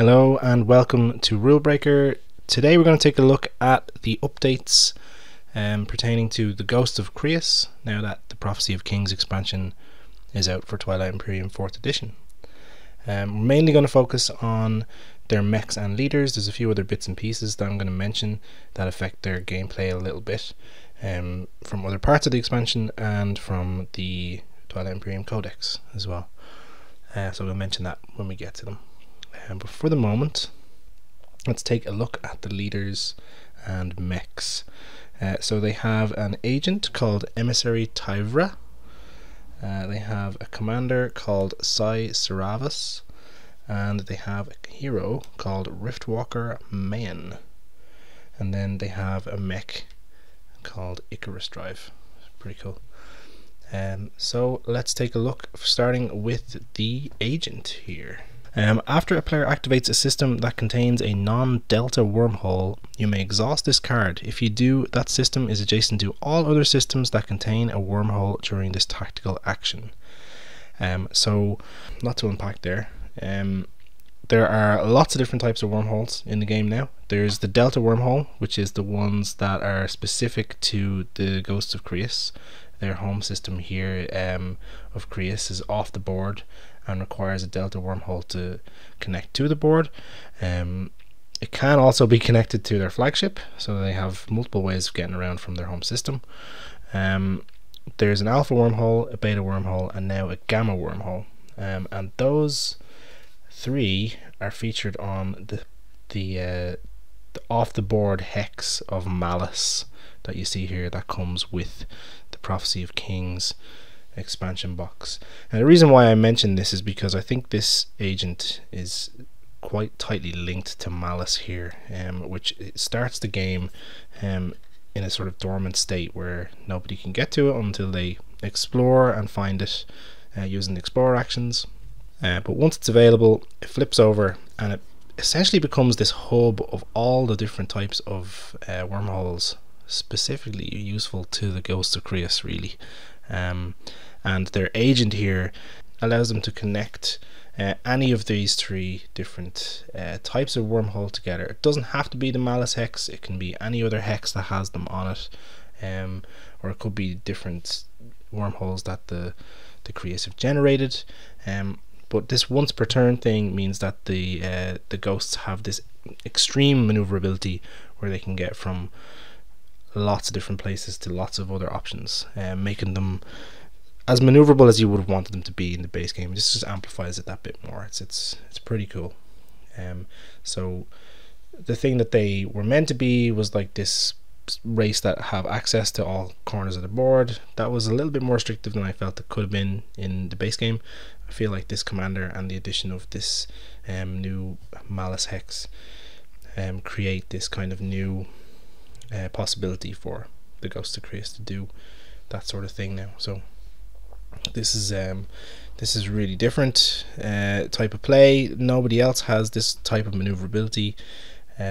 Hello and welcome to Rulebreaker. Today we're going to take a look at the updates pertaining to the Ghosts of Creuss, now that the Prophecy of Kings expansion is out for Twilight Imperium 4th edition. We're mainly going to focus on their mechs and leaders. There's a few other bits and pieces that I'm going to mention that affect their gameplay a little bit from other parts of the expansion and from the Twilight Imperium Codex as well. So we'll mention that when we get to them. But for the moment, let's take a look at the leaders and mechs. So they have an agent called Emissary Tyvra. They have a commander called Sai Saravas, and they have a hero called Riftwalker Mayan. And then they have a mech called Icarus Drive. Pretty cool. So let's take a look, starting with the agent here. After a player activates a system that contains a non-delta wormhole, you may exhaust this card. If you do, that system is adjacent to all other systems that contain a wormhole during this tactical action. So, lot to unpack there. There are lots of different types of wormholes in the game now. There's the delta wormhole, which is the ones that are specific to the Ghosts of Creuss. Their home system here of Creuss is off the board and requires a delta wormhole to connect to the board. It can also be connected to their flagship, so they have multiple ways of getting around from their home system. There's an alpha wormhole, a beta wormhole, and now a gamma wormhole, and those three are featured on the off the board hex of Malice that you see here that comes with the Prophecy of Kings expansion box. And the reason why I mention this is because I think this agent is quite tightly linked to Malice here, which starts the game in a sort of dormant state where nobody can get to it until they explore and find it using the explorer actions. But once it's available, it flips over and it essentially becomes this hub of all the different types of wormholes specifically useful to the Ghosts of Creuss, really. And their agent here allows them to connect any of these three different types of wormhole together. It doesn't have to be the Malice hex, it can be any other hex that has them on it, or it could be different wormholes that the Creuss have generated. But this once per turn thing means that the ghosts have this extreme maneuverability where they can get from lots of different places to lots of other options, making them as maneuverable as you would have wanted them to be in the base game. This just amplifies it that bit more. It's pretty cool. So the thing that they were meant to be was like this race that have access to all corners of the board. That was a little bit more restrictive than I felt it could have been in the base game. I feel like this commander and the addition of this new Malice hex create this kind of new possibility for the Ghosts of Creuss to do that sort of thing now. So this is really different type of play. Nobody else has this type of maneuverability,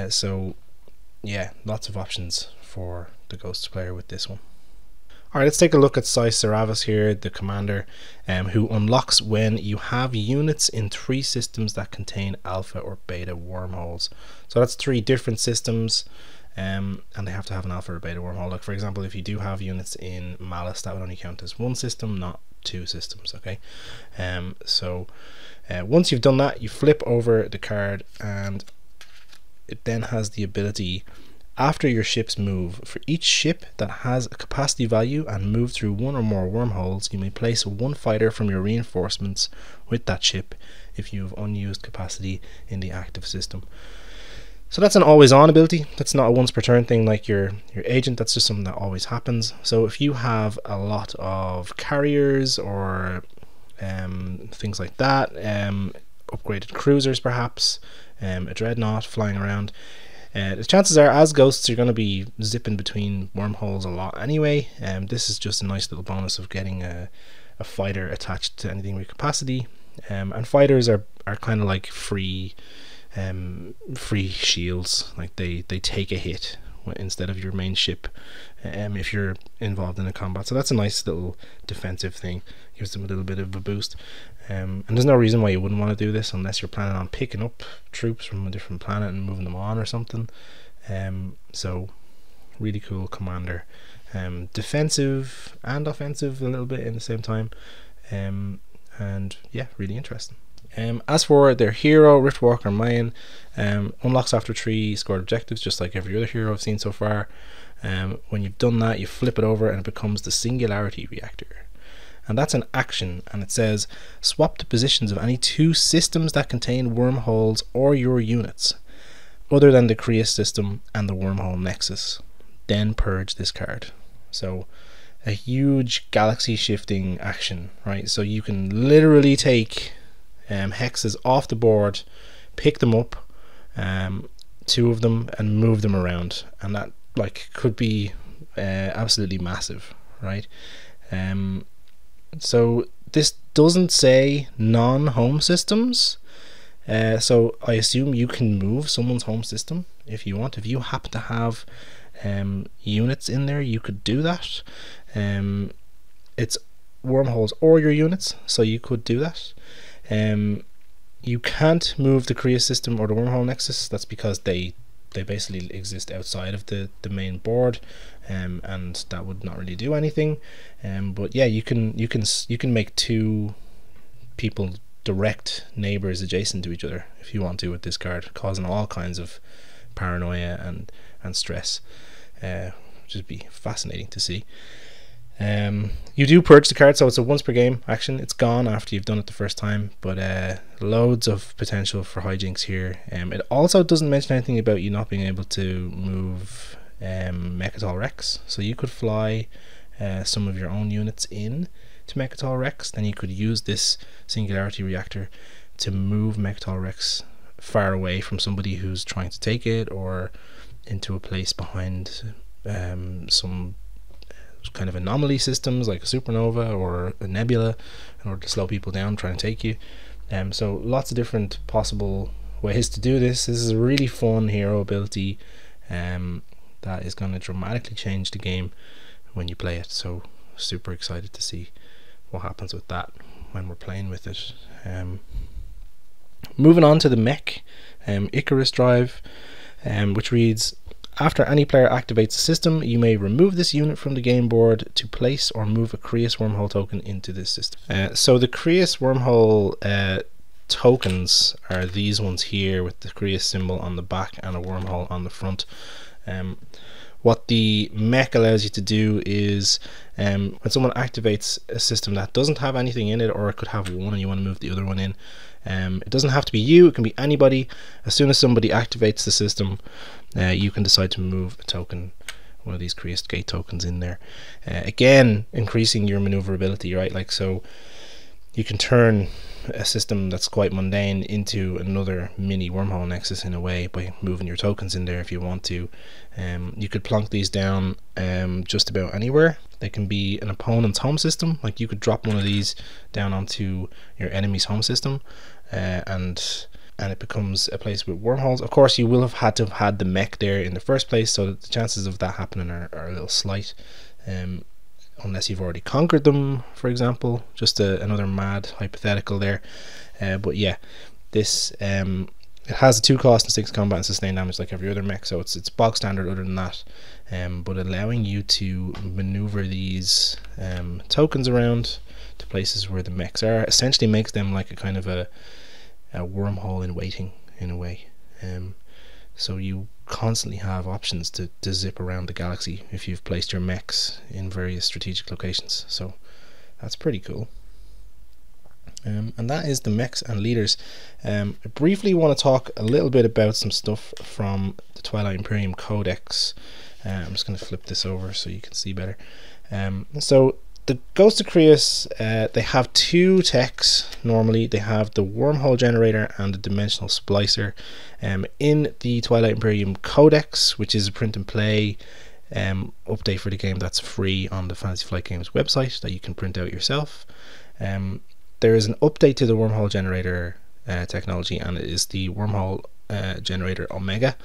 so yeah, lots of options for the Ghosts player with this one. Alright, let's take a look at Sai Saravas here, the commander, who unlocks when you have units in 3 systems that contain alpha or beta wormholes. So that's 3 different systems, and they have to have an alpha or beta wormhole. Like for example, if you do have units in Malice, that would only count as 1 system, not 2 systems. Okay, so once you've done that, you flip over the card, and it then has the ability, after your ships move, for each ship that has a capacity value and move through 1 or more wormholes, you may place 1 fighter from your reinforcements with that ship if you have unused capacity in the active system. So that's an always on ability. That's not a once per turn thing like your agent. That's just something that always happens. So if you have a lot of carriers or things like that, upgraded cruisers perhaps, a dreadnought flying around, the chances are as ghosts you're going to be zipping between wormholes a lot anyway. This is just a nice little bonus of getting a fighter attached to anything with capacity, and fighters are kind of like free shields. Like they take a hit instead of your main ship if you're involved in a combat. So that's a nice little defensive thing, gives them a little bit of a boost. And there's no reason why you wouldn't want to do this unless you're planning on picking up troops from a different planet and moving them on or something. So really cool commander, defensive and offensive a little bit in the same time, and yeah, really interesting. As for their hero, Riftwalker Mayan, unlocks after 3 scored objectives, just like every other hero I've seen so far. When you've done that, you flip it over and it becomes the Singularity Reactor, and that's an action, and it says swap the positions of any 2 systems that contain wormholes or your units other than the Creuss system and the wormhole nexus, then purge this card. So a huge galaxy shifting action, right? So you can literally take hexes off the board, pick them up, 2 of them, and move them around, and that like could be absolutely massive, right? So this doesn't say non-home systems, so I assume you can move someone's home system if you want. If you happen to have units in there, you could do that. It's wormholes or your units, so you could do that. You can't move the Creuss system or the wormhole nexus. That's because they basically exist outside of the main board, and that would not really do anything. But yeah, you can make 2 people direct neighbors adjacent to each other if you want to with this card, causing all kinds of paranoia and stress, which would be fascinating to see. You do purge the card, so it's a once per game action. It's gone after you've done it the first time, but loads of potential for hijinks here. It also doesn't mention anything about you not being able to move Mechatol Rex, so you could fly some of your own units in to Mechatol Rex, then you could use this Singularity Reactor to move Mechatol Rex far away from somebody who's trying to take it, or into a place behind some kind of anomaly systems like a supernova or a nebula, in order to slow people down trying to take you. So lots of different possible ways to do this. This is a really fun hero ability that is going to dramatically change the game when you play it, so super excited to see what happens with that when we're playing with it. Moving on to the Mech, Icarus Drive, which reads: after any player activates a system, you may remove this unit from the game board to place or move a Creuss wormhole token into this system. So the Creuss wormhole tokens are these ones here with the Creuss symbol on the back and a wormhole on the front. What the Mech allows you to do is when someone activates a system that doesn't have anything in it, or it could have one and you want to move the other one in, it doesn't have to be you, it can be anybody. As soon as somebody activates the system, you can decide to move a token, one of these Creuss gate tokens, in there. Again, increasing your maneuverability, right? Like, so you can turn a system that's quite mundane into another mini wormhole nexus in a way by moving your tokens in there if you want to. You could plonk these down just about anywhere. They can be an opponent's home system, like you could drop one of these down onto your enemy's home system, and it becomes a place with wormholes. Of course, you will have had to have had the Mech there in the first place, so the chances of that happening are a little slight, unless you've already conquered them, for example. Just another mad hypothetical there. But yeah, this it has a 2 cost and 6 combat and sustain damage like every other Mech, so it's bog standard other than that, but allowing you to maneuver these tokens around to places where the Mechs are essentially makes them like a kind of a wormhole in waiting in a way. So you constantly have options to zip around the galaxy if you've placed your Mechs in various strategic locations, so that's pretty cool. And that is the Mechs and leaders. I briefly want to talk a little bit about some stuff from the Twilight Imperium Codex. I'm just going to flip this over so you can see better. So the Ghosts of Creuss, they have 2 techs normally. They have the wormhole generator and the dimensional splicer. In the Twilight Imperium Codex, which is a print and play update for the game that's free on the Fantasy Flight Games website that you can print out yourself, there is an update to the wormhole generator technology, and it is the wormhole generator Omega.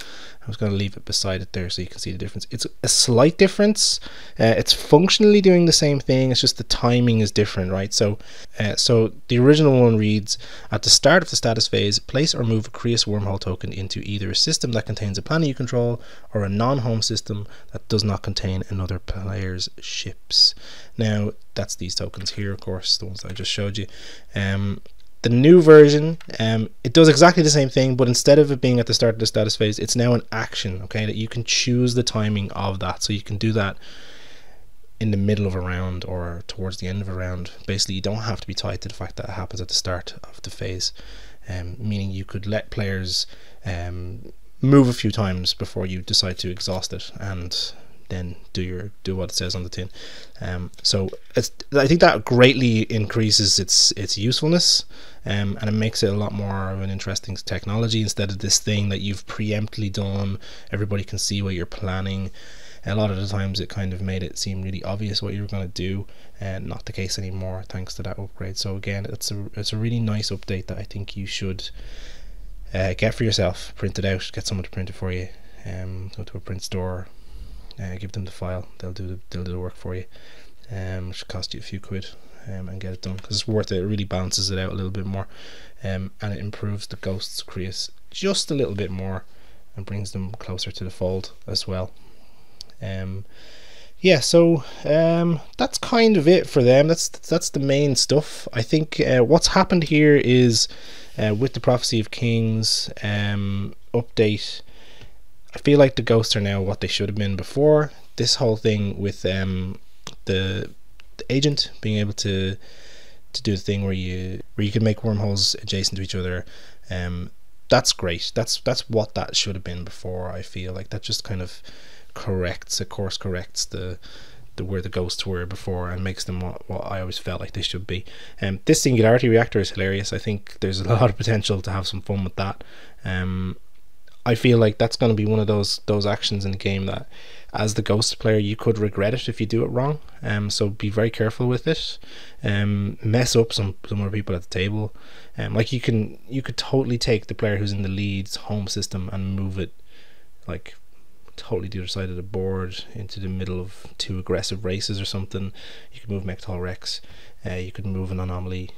I was going to leave it beside it there so you can see the difference. It's a slight difference. It's functionally doing the same thing, it's just the timing is different, right? So the original one reads, at the start of the status phase, place or move a Creuss wormhole token into either a system that contains a planet you control or a non-home system that does not contain another player's ships. Now that's these tokens here, of course, the ones that I just showed you. The new version, it does exactly the same thing, but instead of it being at the start of the status phase, it's now an action, okay, that you can choose the timing of that. So you can do that in the middle of a round or towards the end of a round. Basically, you don't have to be tied to the fact that it happens at the start of the phase, meaning you could let players move a few times before you decide to exhaust it and then do what it says on the tin. So I think that greatly increases its usefulness, and it makes it a lot more of an interesting technology instead of this thing that you've preemptively done. Everybody can see what you're planning. A lot of the times it kind of made it seem really obvious what you were going to do, and not the case anymore thanks to that upgrade. So again, it's a really nice update that I think you should get for yourself, print it out, get someone to print it for you, go to a print store, give them the file, they'll do the work for you, which will cost you a few quid, and get it done, because it's worth it. It really balances it out a little bit more, and it improves the Ghosts of Creuss just a little bit more and brings them closer to the fold as well. Yeah, so that's kind of it for them. That's the main stuff. I think what's happened here is with the Prophecy of Kings update, I feel like the ghosts are now what they should have been before. This whole thing with the agent being able to do the thing where you can make wormholes adjacent to each other, that's great. That's what that should have been before. I feel like that just kind of corrects the where the ghosts were before and makes them what I always felt like they should be. This singularity reactor is hilarious. I think there's a lot of potential to have some fun with that. I feel like that's going to be one of those actions in the game that, as the ghost player, you could regret it if you do it wrong. So be very careful with it. Mess up some more people at the table. Like you could totally take the player who's in the lead's home system and move it like totally the other side of the board into the middle of two aggressive races or something. You could move Mech Rex. You could move an anomaly.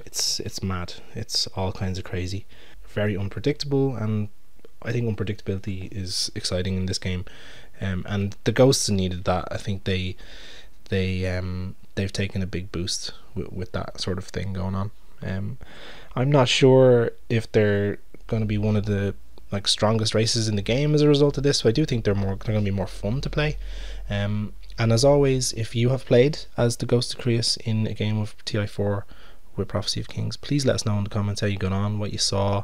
It's mad. It's all kinds of crazy. Very unpredictable, and I think unpredictability is exciting in this game, and the ghosts needed that. I think they've taken a big boost with that sort of thing going on. I'm not sure if they're going to be one of the strongest races in the game as a result of this, but I do think they're going to be more fun to play. And as always, if you have played as the Ghosts of Creuss in a game of TI4 with Prophecy of Kings, please let us know in the comments how you got on, what you saw,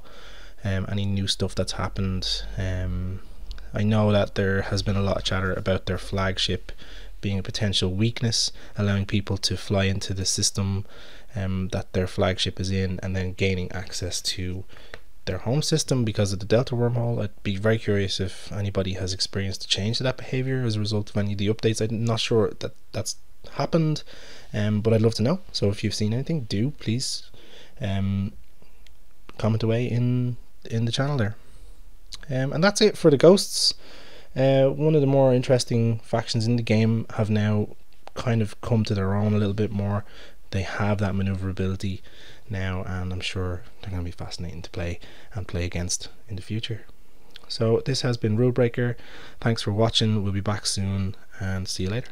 any new stuff that's happened. I know that there has been a lot of chatter about their flagship being a potential weakness, allowing people to fly into the system that their flagship is in and then gaining access to their home system because of the Delta wormhole. I'd be very curious if anybody has experienced a change to that behavior as a result of any of the updates. I'm not sure that that's happened, but I'd love to know. So if you've seen anything, do please comment away in the channel there. And that's it for the ghosts. One of the more interesting factions in the game have now kind of come to their own a little bit more. They have that maneuverability now, and I'm sure they're going to be fascinating to play against in the future. So this has been Rulebreaker. Thanks for watching. We'll be back soon, and see you later.